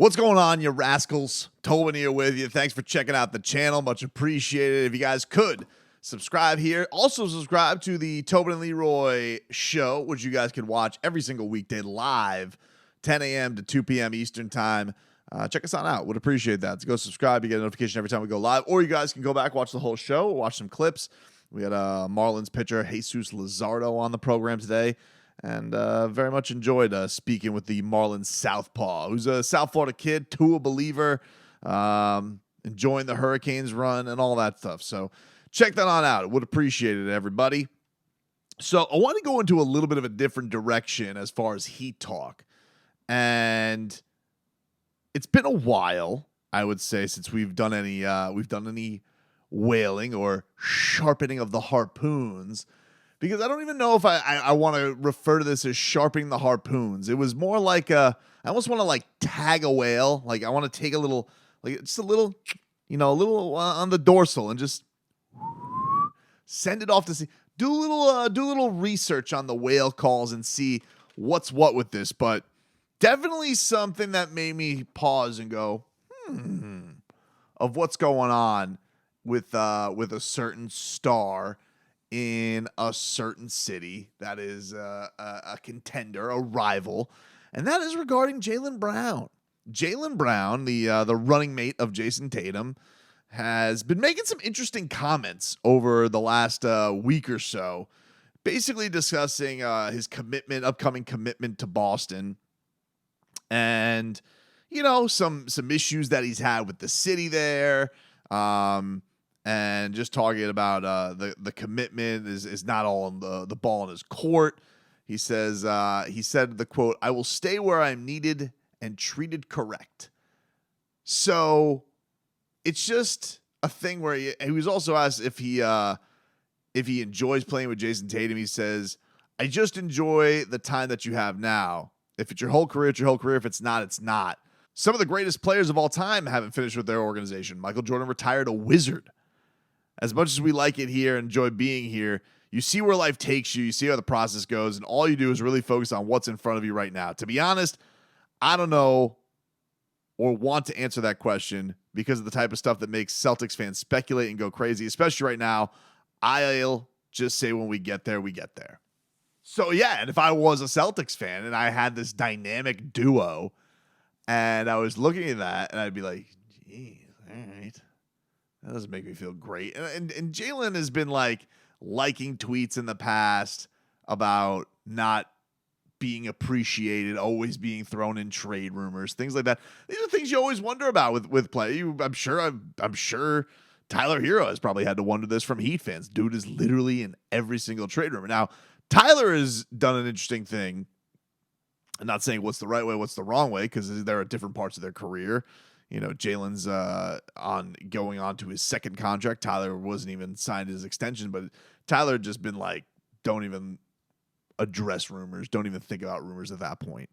What's going on, you rascals? Tobin here with you. Thanks for checking out the channel. Much appreciated. If you guys could subscribe here. Also subscribe to the Tobin and Leroy show, which you guys can watch every single weekday live, 10 a.m. to 2 p.m. Eastern time. Check us on out. Would appreciate that. So go subscribe. You get a notification every time we go live. Or you guys can go back, watch the whole show, watch some clips. We had Marlins pitcher Jesus Luzardo on the program today. And very much enjoyed speaking with the Marlins southpaw, who's a South Florida kid, Tua believer, enjoying the Hurricanes run and all that stuff. So check that on out. Would appreciate it, everybody. So I want to go into a little bit of a different direction as far as Heat talk. And it's been a while, I would say, since we've done any whaling or sharpening of the harpoons. Because I don't even know if I want to refer to this as sharpening the harpoons. It was more like I almost want to like tag a whale. Like I want to take a little, like just a little, a little on the dorsal and just send it off to sea. Do a little research on the whale calls and see what's what with this. But definitely something that made me pause and go, of what's going on with a certain star in a certain city that is a contender, a rival, and that is regarding Jaylen Brown. Jaylen Brown, the running mate of Jason Tatum, has been making some interesting comments over the last week or so, basically discussing his upcoming commitment to Boston, and some issues that he's had with the city there. And just talking about the commitment is not all on the ball in his court. He says he said the quote, "I will stay where I'm needed and treated correct." So it's just a thing where he was also asked if he enjoys playing with Jason Tatum. He says, "I just enjoy the time that you have now. If it's your whole career, it's your whole career. If it's not, it's not." Some of the greatest players of all time haven't finished with their organization. Michael Jordan retired a Wizard. As much as we like it here, enjoy being here, you see where life takes you, you see how the process goes, and all you do is really focus on what's in front of you right now. To be honest, I don't know or want to answer that question because of the type of stuff that makes Celtics fans speculate and go crazy, especially right now. I'll just say when we get there, we get there. So, yeah, and if I was a Celtics fan and I had this dynamic duo and I was looking at that and I'd be like, geez, all right. That doesn't make me feel great. And Jaylen has been like liking tweets in the past about not being appreciated, always being thrown in trade rumors, things like that. These are things you always wonder about with play. I'm sure Tyler Hero has probably had to wonder this from Heat fans. Dude is literally in every single trade rumor. Now, Tyler has done an interesting thing. I'm not saying what's the right way, what's the wrong way, because they're at different parts of their career. Jalen's going on to his second contract. Tyler wasn't even signed his extension, but Tyler had just been like, don't even address rumors. Don't even think about rumors at that point.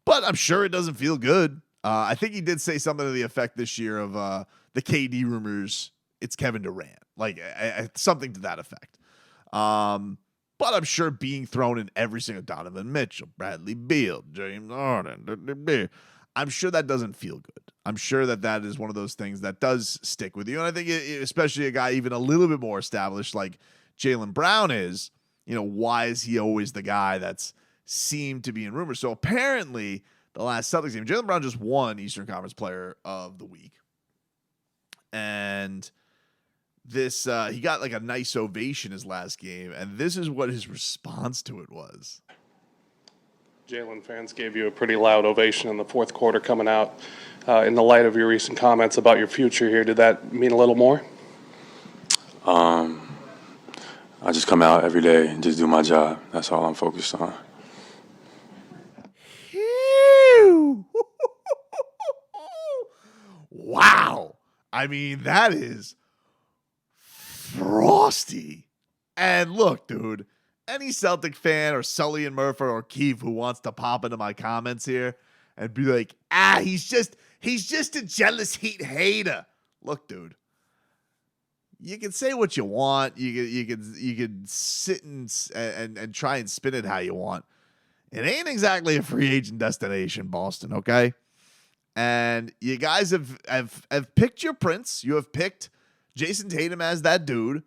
But I'm sure it doesn't feel good. I think he did say something to the effect this year of the KD rumors, it's Kevin Durant. Like something to that effect. But I'm sure being thrown in every single Donovan Mitchell, Bradley Beal, James Harden, I'm sure that doesn't feel good. I'm sure that is one of those things that does stick with you. And I think especially a guy even a little bit more established like Jaylen Brown is, why is he always the guy that's seemed to be in rumors? So apparently the last Celtics game, Jaylen Brown just won Eastern Conference Player of the Week. And this he got like a nice ovation his last game. And this is what his response to it was. Jaylen fans gave you a pretty loud ovation in the fourth quarter coming out. In the light of your recent comments about your future here, did that mean a little more? I just come out every day and just do my job. That's all I'm focused on. Wow. I mean, that is frosty. And look, dude, any Celtic fan or Sully and Murphy or Keith who wants to pop into my comments here and be like, he's just a jealous Heat hater. Look, dude, you can say what you want. You can sit and try and spin it how you want. It ain't exactly a free agent destination, Boston, okay? And you guys have picked your prince. You have picked Jason Tatum as that dude.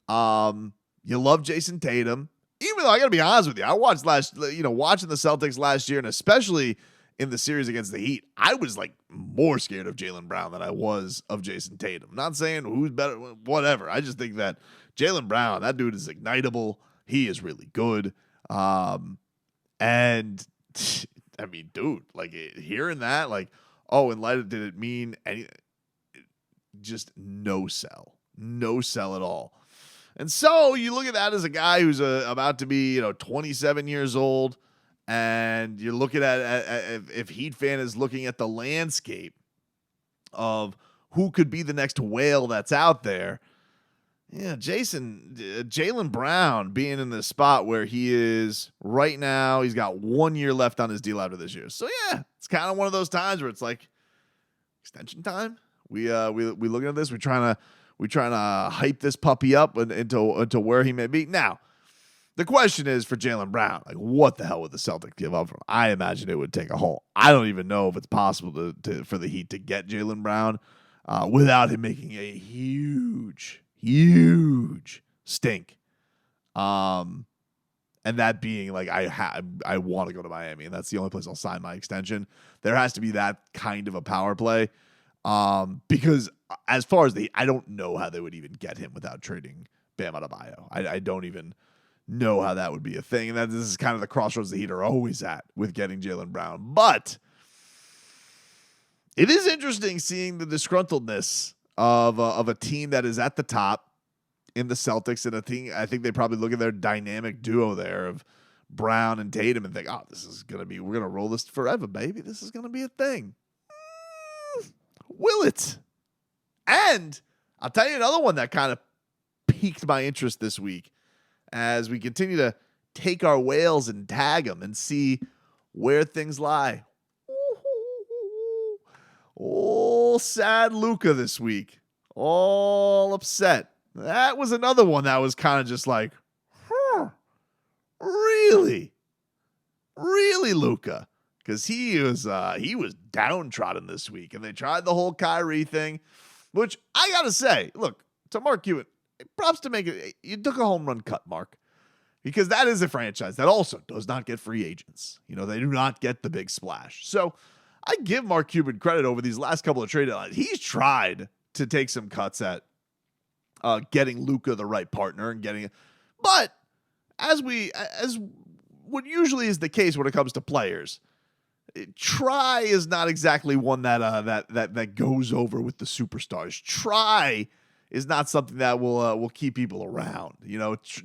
You love Jason Tatum. Even though I got to be honest with you, I watched watching the Celtics last year, and especially in the series against the Heat, I was like more scared of Jaylen Brown than I was of Jason Tatum. Not saying who's better, whatever. I just think that Jaylen Brown, that dude is ignitable. He is really good. And I mean, dude, like hearing that, like, oh, in light of, did it mean any? Just no sell at all. And so you look at that as a guy who's about to be 27 years old. And you're looking at if Heat fan is looking at the landscape of who could be the next whale that's out there. Yeah, Jaylen Brown being in the spot where he is right now. He's got 1 year left on his deal after this year. So yeah, it's kind of one of those times where it's like extension time. We looking at this. We're trying to hype this puppy up into where he may be now. The question is for Jaylen Brown, like, what the hell would the Celtics give up for him? I imagine it would take a haul. I don't even know if it's possible for the Heat to get Jaylen Brown without him making a huge stink. And that being like, I want to go to Miami, and that's the only place I'll sign my extension. There has to be that kind of a power play. Because as far as I don't know how they would even get him without trading Bam Adebayo. I don't even know how that would be a thing. And this is kind of the crossroads the Heat are always at with getting Jaylen Brown. But it is interesting seeing the disgruntledness of a team that is at the top in the Celtics. And I think they probably look at their dynamic duo there of Brown and Tatum and think, oh, we're going to roll this forever, baby. This is going to be a thing. Will it? And I'll tell you another one that kind of piqued my interest this week as we continue to take our whales and tag them and see where things lie. Oh, sad Luka this week. All upset. That was another one that was kind of just like, really? Really, Luka? Because he was downtrodden this week, and they tried the whole Kyrie thing, which I gotta say, look, to Mark Cuban, props to make it. You took a home run cut, Mark, because that is a franchise that also does not get free agents. They do not get the big splash. So I give Mark Cuban credit over these last couple of trade deadlines. He's tried to take some cuts at getting Luka the right partner and getting it, but as what usually is the case when it comes to players. Try is not exactly one that goes over with the superstars. Try is not something that will keep people around.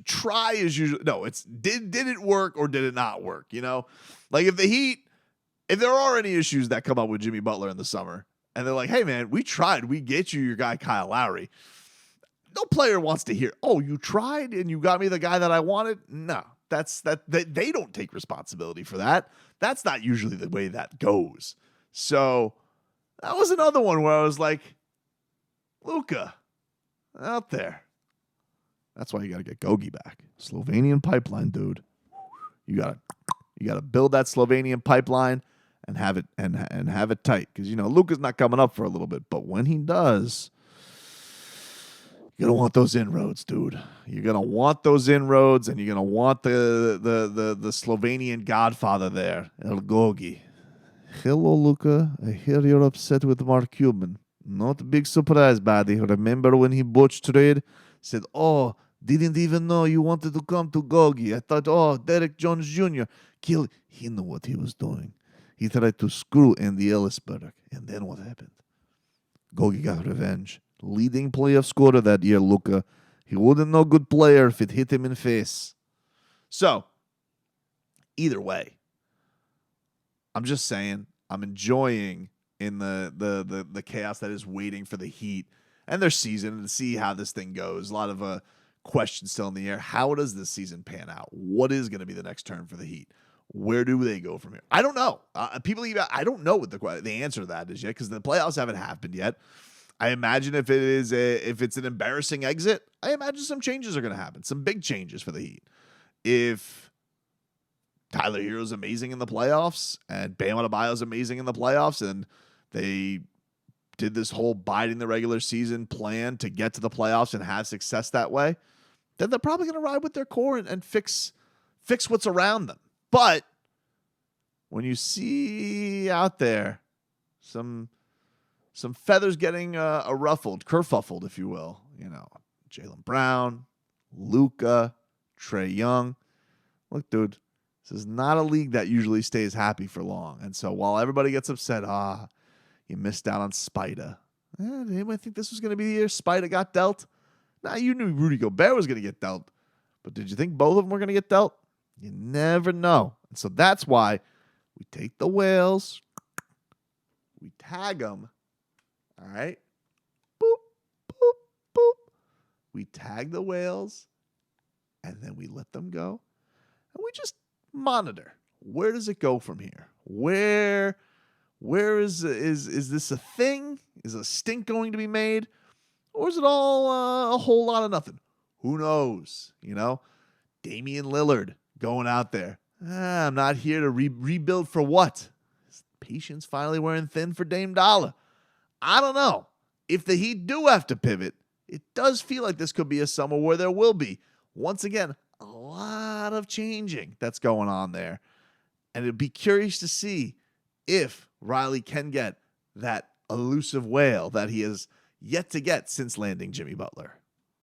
Try is usually it's did it work or did it not work? Like if the Heat, if there are any issues that come up with Jimmy Butler in the summer, and they're like, hey man, we tried, we get you your guy Kyle Lowry. No player wants to hear, oh, you tried and you got me the guy that I wanted. No. They don't take responsibility for that. That's not usually the way that goes. So that was another one where I was like, Luka, out there. That's why you got to get Gogi back. Slovenian pipeline, dude. You gotta build that Slovenian pipeline and have it and have it tight. Because Luka's not coming up for a little bit, but when he does, you're going to want those inroads, dude. You're going to want those inroads, and you're going to want the Slovenian godfather there, El Gogi. Hello, Luka. I hear you're upset with Mark Cuban. Not a big surprise, buddy. Remember when he botched trade? Said, oh, didn't even know you wanted to come to Gogi. I thought, oh, Derek Jones Jr. He knew what he was doing. He tried to screw Andy Ellisberg. And then what happened? Gogi got revenge. Leading playoff scorer that year, Luka. He wouldn't know good player if it hit him in the face. So, either way, I'm just saying, I'm enjoying in the chaos that is waiting for the Heat and their season and to see how this thing goes. A lot of questions still in the air. How does this season pan out? What is going to be the next turn for the Heat? Where do they go from here? I don't know. I don't know what the answer to that is yet because the playoffs haven't happened yet. I imagine if it's an embarrassing exit, I imagine some changes are going to happen, some big changes for the Heat. If Tyler Hero's amazing in the playoffs and Bam Adebayo's amazing in the playoffs and They did this whole biding the regular season plan to get to the playoffs and have success that way, then they're probably going to ride with their core and fix what's around them. But when you see out there some feathers getting kerfuffled, if you will, Jaylen Brown, Luka, Trae Young. Look, dude, this is not a league that usually stays happy for long. And so while everybody gets upset, you missed out on Spida. Did anybody think this was going to be the year Spida got dealt? Nah, you knew Rudy Gobert was going to get dealt. But did you think both of them were going to get dealt? You never know. And so that's why we take the whales, we tag them, all right? Boop, boop, boop. We tag the whales, and then we let them go. And we just monitor. Where does it go from here? Where is this a thing? Is a stink going to be made? Or is it all a whole lot of nothing? Who knows? Damian Lillard going out there. I'm not here to rebuild for what? Is patience finally wearing thin for Dame Dollar? I don't know. If the Heat do have to pivot, it does feel like this could be a summer where there will be, once again, a lot of changing that's going on there. And it'd be curious to see if Riley can get that elusive whale that he has yet to get since landing Jimmy Butler.